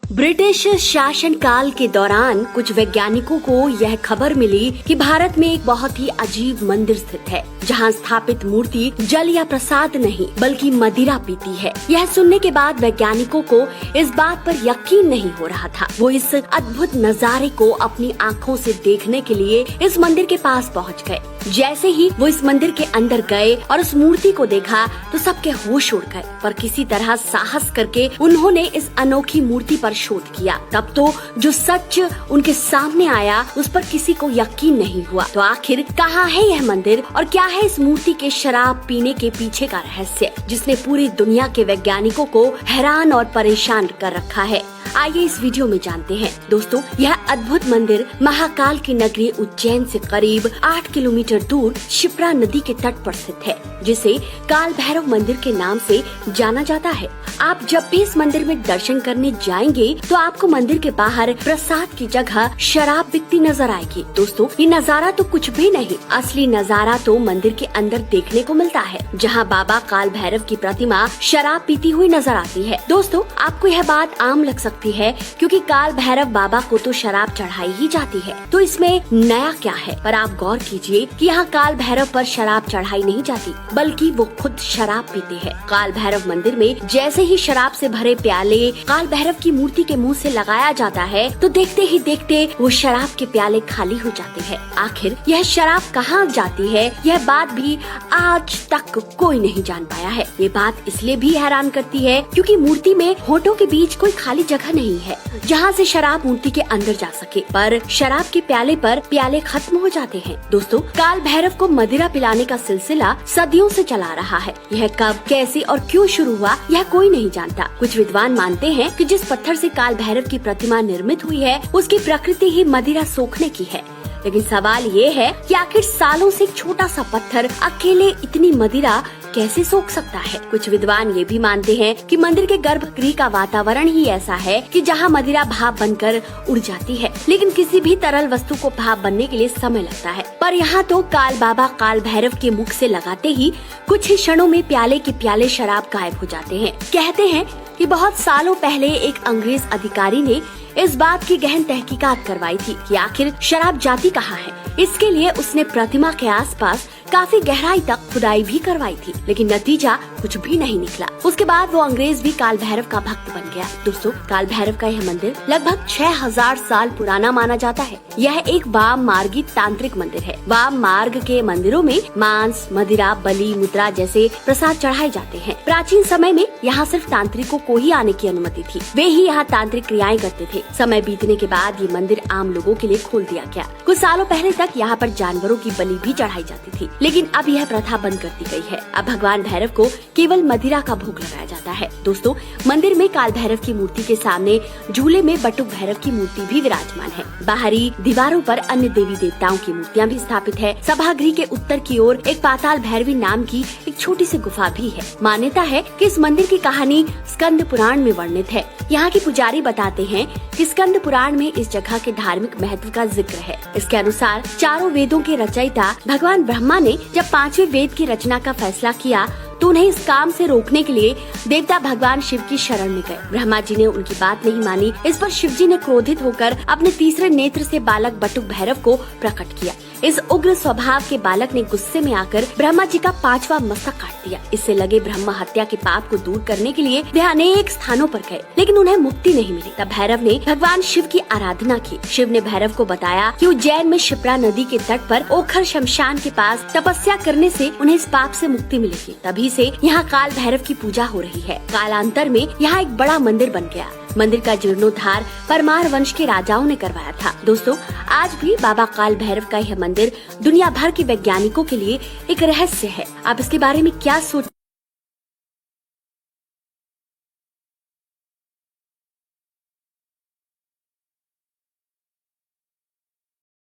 British शासनकाल के दौरान कुछ वैज्ञानिकों को यह खबर मिली कि भारत में एक बहुत ही अजीब मंदिर स्थित है, जहां स्थापित मूर्ति जल या प्रसाद नहीं बल्कि मदिरा पीती है। यह सुनने के बाद वैज्ञानिकों को इस बात पर यकीन नहीं हो रहा था। वो इस अद्भुत नजारे को अपनी आँखों से देखने के लिए इस मंदिर के पास पहुँच गए। जैसे ही वो इस मंदिर के अंदर गए और उस मूर्ति को देखा तो सबके होश उड़ गए, पर किसी तरह साहस करके उन्होंने इस अनोखी मूर्ति पर शोध किया। तब तो जो सच उनके सामने आया उस पर किसी को यकीन नहीं हुआ। तो आखिर कहाँ है यह मंदिर और क्या है इस मूर्ति के शराब पीने के पीछे का रहस्य, जिसने पूरी दुनिया के वैज्ञानिकों को हैरान और परेशान कर रखा है। आइए इस वीडियो में जानते हैं। दोस्तों, यह अद्भुत मंदिर महाकाल की नगरी उज्जैन से करीब 8 किलोमीटर दूर शिप्रा नदी के तट पर स्थित है, जिसे काल भैरव मंदिर के नाम से जाना जाता है। आप जब भी इस मंदिर में दर्शन करने जाएंगे तो आपको मंदिर के बाहर प्रसाद की जगह शराब बिकती नजर आएगी। दोस्तों, ये नजारा तो कुछ भी नहीं, असली नजारा तो मंदिर के अंदर देखने को मिलता है, जहाँ बाबा काल भैरव की प्रतिमा शराब पीती हुई नजर आती है। दोस्तों, आपको यह बात आम लग सकती है क्योंकि काल भैरव बाबा को तो शराब चढ़ाई ही जाती है, तो इसमें नया क्या है। पर आप गौर कीजिए कि यहाँ काल भैरव पर शराब चढ़ाई नहीं जाती, बल्कि वो खुद शराब पीते हैं। काल भैरव मंदिर में जैसे ही शराब से भरे प्याले काल भैरव की मूर्ति के मुंह से लगाया जाता है तो देखते ही देखते वो शराब के प्याले खाली हो जाते हैं। आखिर यह शराब कहाँ जाती है, यह बात भी आज तक कोई नहीं जान पाया है। ये बात इसलिए भी हैरान करती है क्योंकि मूर्ति में होठों के बीच कोई खाली जगह नहीं है जहाँ से शराब मूर्ति के अंदर जा सके, पर शराब के प्याले पर प्याले खत्म हो जाते हैं। दोस्तों, काल भैरव को मदिरा पिलाने का सिलसिला सदियों से चला रहा है। यह कब, कैसे और क्यों शुरू हुआ यह कोई नहीं जानता। कुछ विद्वान मानते हैं कि जिस पत्थर से काल भैरव की प्रतिमा निर्मित हुई है उसकी प्रकृति ही मदिरा सोखने की है। लेकिन सवाल ये है कि आखिर सालों से एक छोटा सा पत्थर अकेले इतनी मदिरा कैसे सोख सकता है। कुछ विद्वान ये भी मानते हैं कि मंदिर के गर्भगृह का वातावरण ही ऐसा है कि जहां मदिरा भाप बनकर उड़ जाती है, लेकिन किसी भी तरल वस्तु को भाप बनने के लिए समय लगता है। पर यहाँ तो काल बाबा काल भैरव के मुख से लगाते ही कुछ ही क्षणों में प्याले के प्याले शराब गायब हो जाते हैं। कहते हैं कि बहुत सालों पहले एक अंग्रेज अधिकारी ने इस बात की गहन तहकीकात करवाई थी कि आखिर शराब जाती कहाँ है। इसके लिए उसने प्रतिमा के आसपास काफी गहराई तक खुदाई भी करवाई थी, लेकिन नतीजा कुछ भी नहीं निकला। उसके बाद वो अंग्रेज भी काल भैरव का भक्त बन गया। दोस्तों, काल भैरव का यह मंदिर लगभग 6000 साल पुराना माना जाता है। यह एक वाम मार्गी तांत्रिक मंदिर है। वाम मार्ग के मंदिरों में मांस, मदिरा, बलि, मुद्रा जैसे प्रसाद चढ़ाए जाते हैं। प्राचीन समय में यहाँ सिर्फ तांत्रिकों को ही आने की अनुमति थी। वे ही यहाँ तांत्रिक क्रियाएं करते थे। समय बीतने के बाद ये मंदिर आम लोगों के लिए खोल दिया गया। कुछ सालों पहले तक यहाँ पर जानवरों की बलि भी चढ़ाई जाती थी, लेकिन अब यह प्रथा बंद कर दी गई है। अब भगवान भैरव को केवल मदिरा का भोग लगाया जाता है। दोस्तों, मंदिर में काल भैरव की मूर्ति के सामने झूले में बटुक भैरव की मूर्ति भी विराजमान है। बाहरी दीवारों पर अन्य देवी देवताओं की मूर्तियां भी स्थापित है। सभागृह के उत्तर की ओर एक पाताल भैरवी नाम की एक छोटी सी गुफा भी है। मान्यता है कि इस मंदिर की कहानी स्कंद पुराण में वर्णित है। यहाँ के पुजारी बताते हैं कि स्कंद पुराण में इस जगह के धार्मिक महत्व का जिक्र है। इसके अनुसार चारों वेदों के रचयिता भगवान ब्रह्मा ने जब 5वें वेद की रचना का फैसला किया तो उन्हें इस काम से रोकने के लिए देवता भगवान शिव की शरण में गए। ब्रह्मा जी ने उनकी बात नहीं मानी। इस पर शिव जी ने क्रोधित होकर अपने तीसरे नेत्र से बालक बटुक भैरव को प्रकट किया। इस उग्र स्वभाव के बालक ने गुस्से में आकर ब्रह्मा जी का 5वां मस्तक काट दिया। इससे लगे ब्रह्म हत्या के पाप को दूर करने के लिए वे अनेक स्थानों पर गए, लेकिन उन्हें मुक्ति नहीं मिली। तब भैरव ने भगवान शिव की आराधना की। शिव ने भैरव को बताया कि उज्जैन में शिप्रा नदी के तट पर ओखर शमशान के पास तपस्या करने से उन्हें इस पाप से मुक्ति मिलेगी। तभी से यहाँ काल भैरव की पूजा हो रही है। कालांतर में यहाँ एक बड़ा मंदिर बन गया। मंदिर का जीर्णोद्धार परमार वंश के राजाओं ने करवाया था। दोस्तों, आज भी बाबा काल भैरव का यह मंदिर दुनिया भर के वैज्ञानिकों के लिए एक रहस्य है। आप इसके बारे में क्या सोच